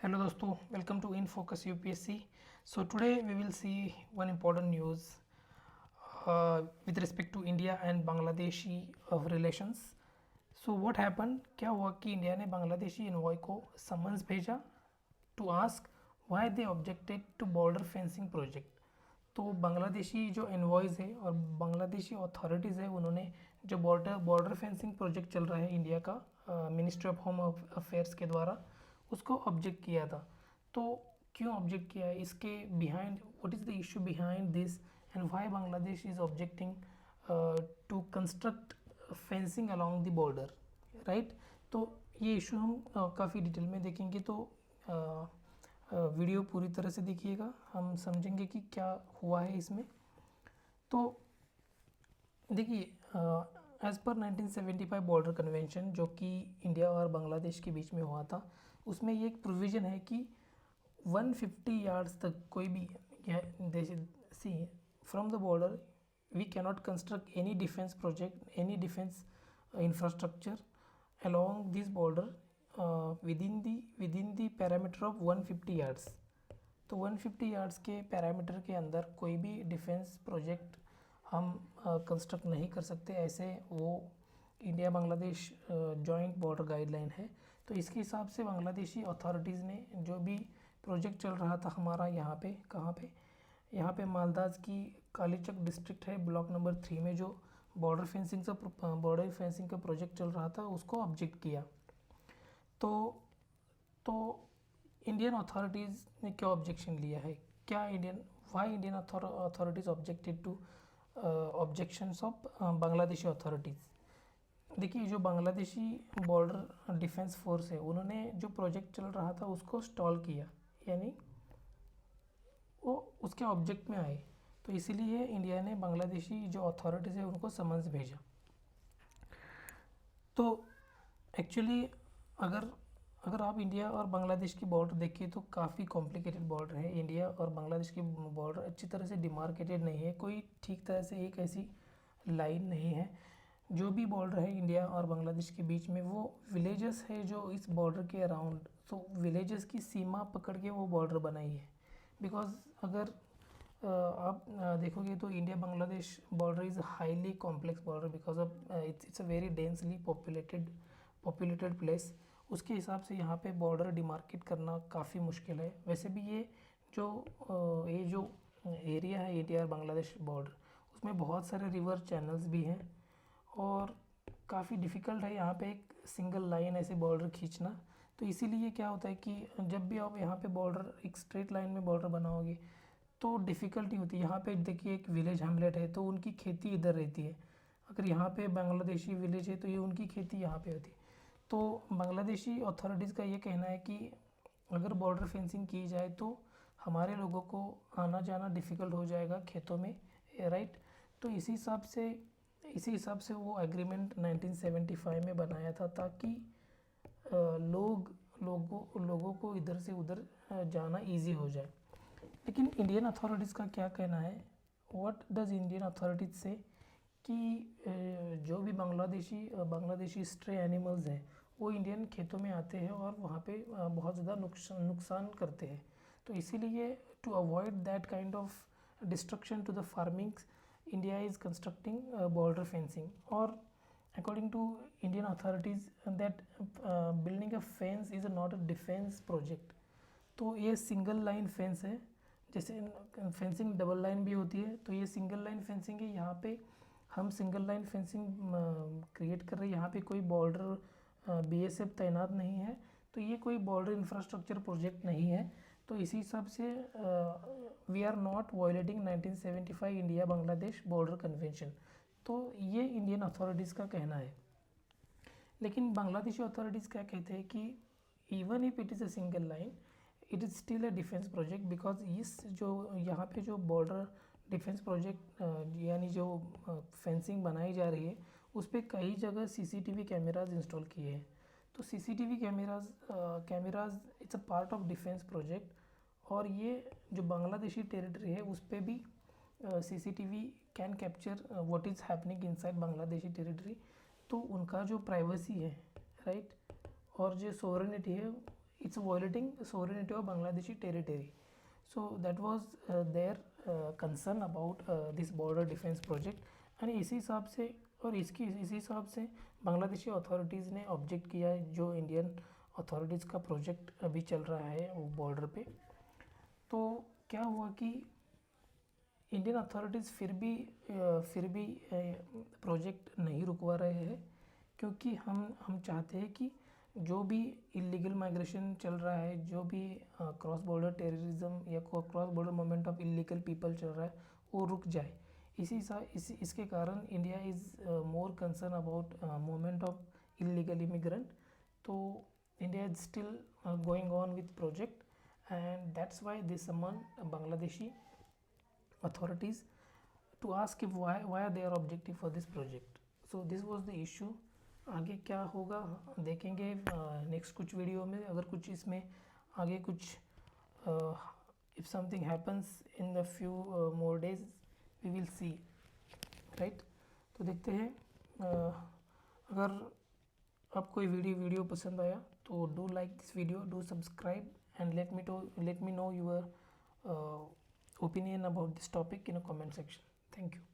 Hello dosto, welcome to In Focus UPSC. So today we will see one important news with respect to India and Bangladeshi of relations. So what happened? क्या हुआ कि India ने Bangladeshi envoy को summons भेजा to ask why they objected to border fencing project. तो बांग्लादेशी जो एनवॉयज़ है और बांग्लादेशी अथॉरिटीज़ है, उन्होंने जो बॉर्डर फेंसिंग प्रोजेक्ट चल रहा है इंडिया का मिनिस्ट्री ऑफ होम अफेयर्स के द्वारा, उसको ऑब्जेक्ट किया था. तो क्यों ऑब्जेक्ट किया है, इसके behind what is the issue behind this and why Bangladesh is objecting to construct fencing along the border, right. तो ये इशू हम काफ़ी डिटेल में देखेंगे. तो वीडियो पूरी तरह से देखिएगा, हम समझेंगे कि क्या हुआ है इसमें. तो देखिए, एज़ पर 1975 बॉर्डर कन्वेंशन जो कि इंडिया और बांग्लादेश के बीच में हुआ था, उसमें ये एक प्रोविज़न है कि 150 यार्ड्स तक कोई भी see from the border we cannot construct any defence project, any defence infrastructure along this border within the parameter of 150 yards. तो 150 यार्ड्स के पैरामीटर के अंदर कोई भी डिफेंस प्रोजेक्ट हम कंस्ट्रक्ट नहीं कर सकते, ऐसे वो India Bangladesh joint border guideline है. तो इसके हिसाब से बांग्लादेशी अथॉरिटीज़ ने जो भी प्रोजेक्ट चल रहा था हमारा यहाँ पे, कहाँ पे, यहाँ पे मालदाज की कालीचक डिस्ट्रिक्ट है, ब्लॉक नंबर 3 में जो बॉर्डर फेंसिंग का प्रोजेक्ट चल रहा था, उसको ऑब्जेक्ट किया. तो इंडियन अथॉरिटीज़ ने क्या ऑब्जेक्शन लिया है, क्या why Indian authorities objected to objections of Bangladeshi authorities. देखिए, जो बांग्लादेशी बॉर्डर डिफेंस फोर्स है, उन्होंने जो प्रोजेक्ट चल रहा था उसको स्टॉल किया, यानी वो उसके ऑब्जेक्ट में आए. तो इसीलिए इंडिया ने बांग्लादेशी जो अथॉरिटीज़ है उनको समन्स भेजा. तो एक्चुअली अगर आप इंडिया और बांग्लादेश की बॉर्डर देखिए तो काफ़ी कॉम्प्लिकेटेड बॉर्डर है. इंडिया और बांग्लादेश की बॉर्डर अच्छी तरह से डिमार्केटेड नहीं है, कोई ठीक तरह से एक ऐसी लाइन नहीं है. जो भी बॉर्डर है इंडिया और बांग्लादेश के बीच में, वो विलेजेस है जो इस बॉर्डर के अराउंड, तो विलेजेस की सीमा पकड़ के वो बॉर्डर बनाई है. बिकॉज अगर आप देखोगे तो India Bangladesh border is highly complex border because of it's a very densely populated place. उसके हिसाब से यहाँ पे बॉर्डर डिमार्केट करना काफ़ी मुश्किल है. वैसे भी ये जो एरिया है इंडिया और बांग्लादेश बॉर्डर, उसमें बहुत सारे रिवर चैनल्स भी हैं और काफ़ी डिफ़िकल्ट है यहाँ पे एक सिंगल लाइन ऐसे बॉर्डर खींचना. तो इसीलिए क्या होता है कि जब भी आप यहाँ पे बॉर्डर एक स्ट्रेट लाइन में बॉर्डर बनाओगे तो डिफ़िकल्टी होती है. यहाँ पे देखिए एक विलेज हैमलेट है तो उनकी खेती इधर रहती है, अगर यहाँ पे बांग्लादेशी विलेज है तो ये उनकी खेती यहाँ पे होती है. तो बांग्लादेशी अथॉरिटीज़ का ये कहना है कि अगर बॉर्डर फेंसिंग की जाए तो हमारे लोगों को आना जाना डिफ़िकल्ट हो जाएगा खेतों में, राइट. तो इसी हिसाब से वो एग्रीमेंट 1975 में बनाया था ताकि लोगों को इधर से उधर जाना इजी हो जाए. लेकिन इंडियन अथॉरिटीज़ का क्या कहना है, व्हाट डज इंडियन अथॉरिटीज़ से, कि जो भी बांग्लादेशी स्ट्रे एनिमल्स हैं वो इंडियन खेतों में आते हैं और वहाँ पे बहुत ज़्यादा नुकसान करते हैं. तो इसीलिए to avoid that kind of destruction to the farmings, India is constructing border fencing. और according to Indian authorities that building a fence is not a defense project. तो ये सिंगल लाइन फेंस है, जैसे फेंसिंग डबल लाइन भी होती है, तो ये सिंगल लाइन फेंसिंग है. यहाँ पे हम सिंगल लाइन फेंसिंग क्रिएट कर रहे हैं, यहाँ पे कोई बॉर्डर बीएसएफ तैनात नहीं है, तो ये कोई बॉर्डर इंफ्रास्ट्रक्चर प्रोजेक्ट नहीं है. तो इसी हिसाब से we are not violating 1975 India Bangladesh border convention. तो ये इंडियन अथॉरिटीज़ का कहना है. लेकिन बांग्लादेशी अथॉरिटीज़ क्या कहते हैं कि even if it is a single line, it is still a defence project because इस जो यहाँ पे जो बॉर्डर डिफेंस प्रोजेक्ट यानी जो फेंसिंग बनाई जा रही है, उस पर कई जगह सीसीटीवी कैमराज इंस्टॉल किए हैं. तो CCTV cameras it's a part of defence project. और ये जो बांग्लादेशी टेरिटरी है उस पर भी CCTV can capture what is happening inside Bangladeshi territory. तो उनका जो प्राइवेसी है, राइट, और जो सोवरेनिटी है, it's violating sovereignty of Bangladeshi territory. So that was their concern about this border defense project. and इसी हिसाब से और इसी हिसाब से बांग्लादेशी अथॉरिटीज़ ने ऑब्जेक्ट किया है जो इंडियन अथॉरिटीज़ का प्रोजेक्ट अभी चल रहा है वो बॉर्डर पे। तो क्या हुआ कि इंडियन अथॉरिटीज़ फिर भी प्रोजेक्ट नहीं रुकवा रहे हैं, क्योंकि हम चाहते हैं कि जो भी इलीगल माइग्रेशन चल रहा है, जो भी क्रॉस बॉर्डर टेररिज्म या cross border movement of illegal people चल रहा है वो रुक जाए। इसके कारण India is more concern about movement of illegal immigrant. तो India is still going on with project, and that's why they summon Bangladeshi authorities to ask if why they are objective for this project. So this was the issue. आगे क्या होगा देखेंगे next कुछ video में। अगर कुछ इसमें आगे कुछ if something happens in the few more days we will see, right? तो देखते हैं। अगर आपको ये वीडियो पसंद आया तो do like this video, do subscribe, and let me know your opinion about this topic in a comment section. Thank you.